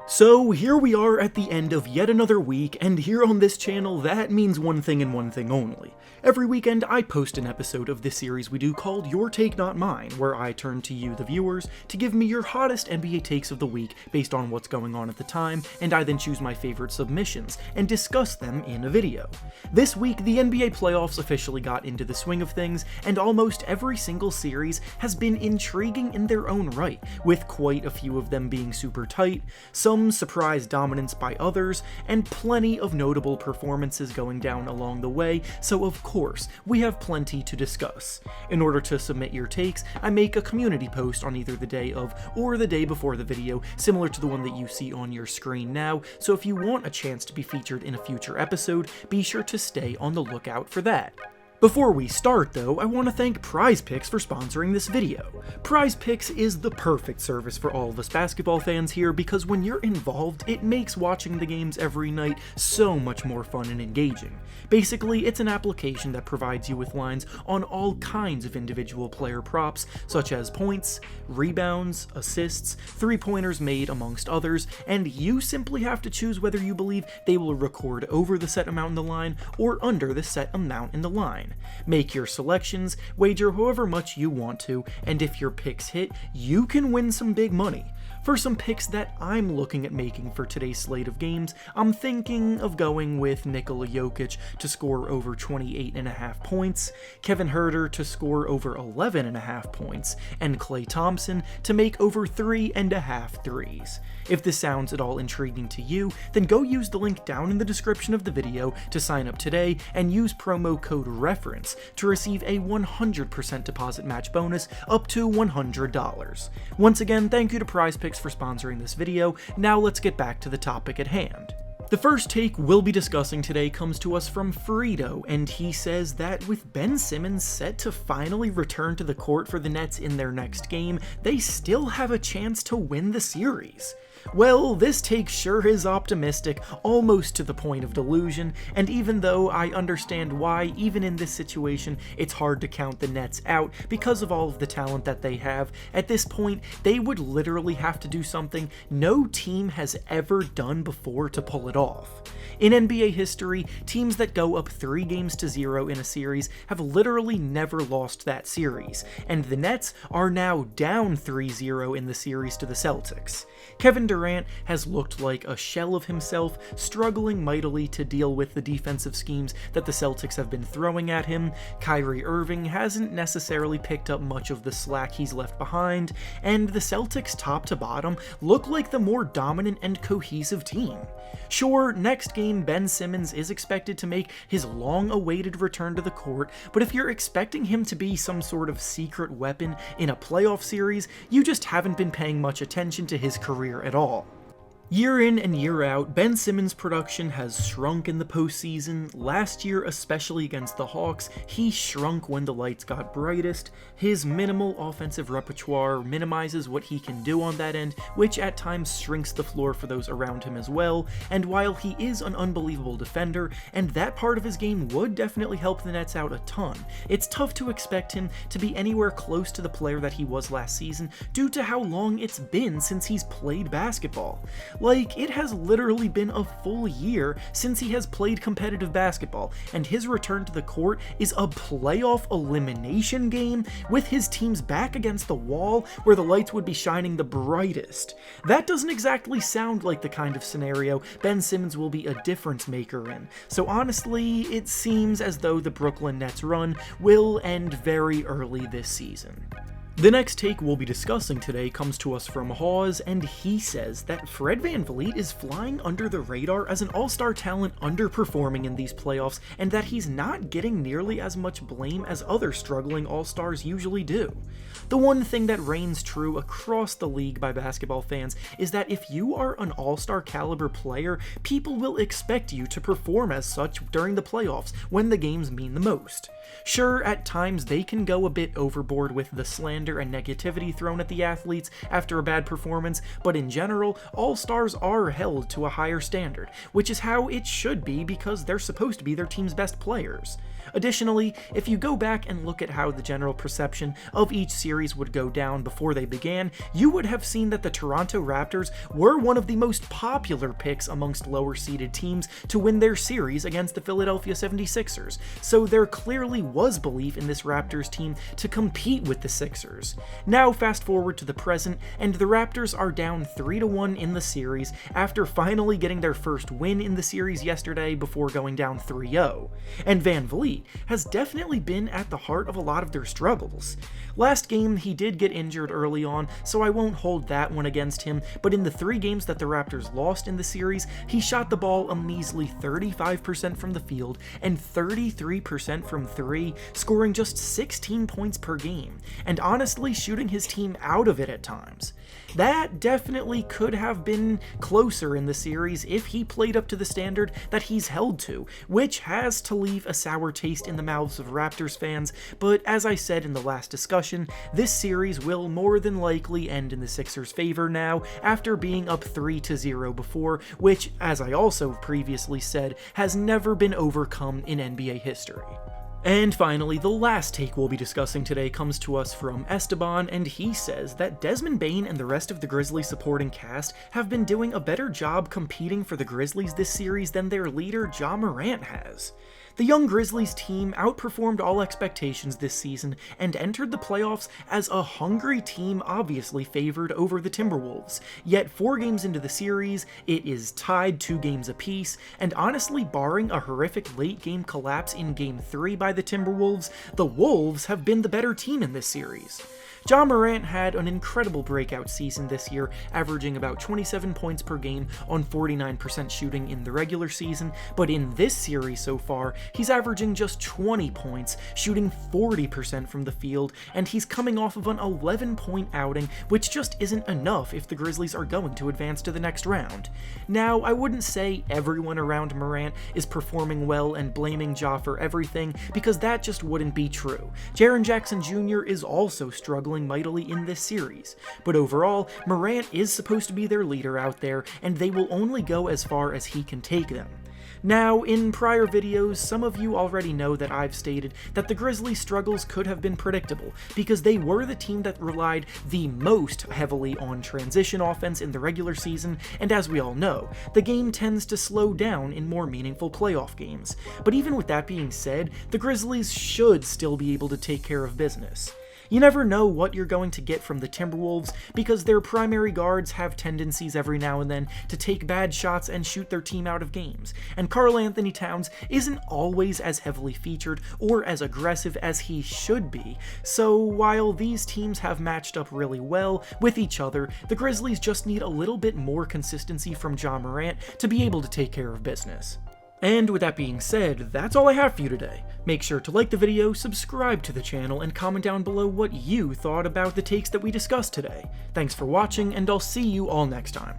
So here we are at the end of yet another week, and here on this channel that means one thing and one thing only. Every weekend I post an episode of this series we do called Your Take Not Mine, where I turn to you, the viewers, to give me your hottest NBA takes of the week based on what's going on at the time, and I then choose my favorite submissions and discuss them in a video. This week the NBA playoffs officially got into the swing of things, and almost every single series has been intriguing in their own right, with quite a few of them being super tight, some surprise dominance by others, and plenty of notable performances going down along the way, so of course, we have plenty to discuss. In order to submit your takes, I make a community post on either the day of or the day before the video, similar to the one that you see on your screen now, so if you want a chance to be featured in a future episode, be sure to stay on the lookout for that. Before we start though, I want to thank Prizepix for sponsoring this video. Prizepix is the perfect service for all of us basketball fans here because when you're involved, it makes watching the games every night so much more fun and engaging. Basically, it's an application that provides you with lines on all kinds of individual player props, such as points, rebounds, assists, three-pointers made, amongst others, and you simply have to choose whether you believe they will record over the set amount in the line or under the set amount in the line. Make your selections, wager however much you want to, and if your picks hit, you can win some big money. For some picks that I'm looking at making for today's slate of games, I'm thinking of going with Nikola Jokic to score over 28.5 points, Kevin Huerter to score over 11.5 points, and Klay Thompson to make over 3.5 threes. If this sounds at all intriguing to you, then go use the link down in the description of the video to sign up today and use promo code REFERENCE to receive a 100% deposit match bonus up to $100. Once again, thank you to Prizepix for sponsoring this video. Now let's get back to the topic at hand. The first take we'll be discussing today comes to us from Frido, and he says that with Ben Simmons set to finally return to the court for the Nets in their next game, they still have a chance to win the series. Well, this take sure is optimistic, almost to the point of delusion, and even though I understand why, even in this situation, it's hard to count the Nets out because of all of the talent that they have, at this point, they would literally have to do something no team has ever done before to pull it off. In NBA history, teams that go up 3-0 in a series have literally never lost that series, and the Nets are now down 3-0 in the series to the Celtics. Kevin Durant has looked like a shell of himself, struggling mightily to deal with the defensive schemes that the Celtics have been throwing at him. Kyrie Irving hasn't necessarily picked up much of the slack he's left behind, and the Celtics top to bottom look like the more dominant and cohesive team. Sure, next game Ben Simmons is expected to make his long-awaited return to the court, but if you're expecting him to be some sort of secret weapon in a playoff series, you just haven't been paying much attention to his career at all. Year in and year out, Ben Simmons' production has shrunk in the postseason. Last year, especially against the Hawks, he shrunk when the lights got brightest. His minimal offensive repertoire minimizes what he can do on that end, which at times shrinks the floor for those around him as well. And while he is an unbelievable defender, and that part of his game would definitely help the Nets out a ton, it's tough to expect him to be anywhere close to the player that he was last season due to how long it's been since he's played basketball. Like, it has literally been a full year since he has played competitive basketball, and his return to the court is a playoff elimination game with his team's back against the wall where the lights would be shining the brightest. That doesn't exactly sound like the kind of scenario Ben Simmons will be a difference maker in, so honestly, it seems as though the Brooklyn Nets run will end very early this season. The next take we'll be discussing today comes to us from Hawes, and he says that Fred VanVleet is flying under the radar as an all-star talent underperforming in these playoffs, and that he's not getting nearly as much blame as other struggling all-stars usually do. The one thing that reigns true across the league by basketball fans is that if you are an all-star caliber player, people will expect you to perform as such during the playoffs when the games mean the most. Sure, at times they can go a bit overboard with the slander and negativity thrown at the athletes after a bad performance, but in general, all-stars are held to a higher standard, which is how it should be because they're supposed to be their team's best players. Additionally, if you go back and look at how the general perception of each series would go down before they began, you would have seen that the Toronto Raptors were one of the most popular picks amongst lower-seeded teams to win their series against the Philadelphia 76ers, so there clearly was belief in this Raptors team to compete with the Sixers. Now fast forward to the present, and the Raptors are down 3-1 in the series after finally getting their first win in the series yesterday before going down 3-0. And Van Vliet has definitely been at the heart of a lot of their struggles. Last game, he did get injured early on, so I won't hold that one against him, but in the 3 games that the Raptors lost in the series, he shot the ball a measly 35% from the field and 33% from 3, scoring just 16 points per game, and honestly shooting his team out of it at times. That definitely could have been closer in the series if he played up to the standard that he's held to, which has to leave a sour taste in the mouths of Raptors fans, but as I said in the last discussion, this series will more than likely end in the Sixers' favor now after being up 3-0 before, which, as I also previously said, has never been overcome in NBA history. And finally, the last take we'll be discussing today comes to us from Esteban, and he says that Desmond Bane and the rest of the Grizzlies supporting cast have been doing a better job competing for the Grizzlies this series than their leader Ja Morant has. The young Grizzlies team outperformed all expectations this season and entered the playoffs as a hungry team obviously favored over the Timberwolves, yet 4 games into the series, it is tied 2 games apiece, and honestly barring a horrific late game collapse in Game 3 by the Timberwolves, the Wolves have been the better team in this series. Ja Morant had an incredible breakout season this year, averaging about 27 points per game on 49% shooting in the regular season, but in this series so far, he's averaging just 20 points, shooting 40% from the field, and he's coming off of an 11-point outing, which just isn't enough if the Grizzlies are going to advance to the next round. Now, I wouldn't say everyone around Morant is performing well and blaming Ja for everything, because that just wouldn't be true. Jaren Jackson Jr. is also struggling mightily in this series, but overall, Morant is supposed to be their leader out there, and they will only go as far as he can take them. Now, in prior videos, some of you already know that I've stated that the Grizzlies' struggles could have been predictable, because they were the team that relied the most heavily on transition offense in the regular season, and as we all know, the game tends to slow down in more meaningful playoff games. But even with that being said, the Grizzlies should still be able to take care of business. You never know what you're going to get from the Timberwolves because their primary guards have tendencies every now and then to take bad shots and shoot their team out of games, and Karl Anthony Towns isn't always as heavily featured or as aggressive as he should be, so while these teams have matched up really well with each other, the Grizzlies just need a little bit more consistency from Ja Morant to be able to take care of business. And with that being said, that's all I have for you today. Make sure to like the video, subscribe to the channel, and comment down below what you thought about the takes that we discussed today. Thanks for watching, and I'll see you all next time.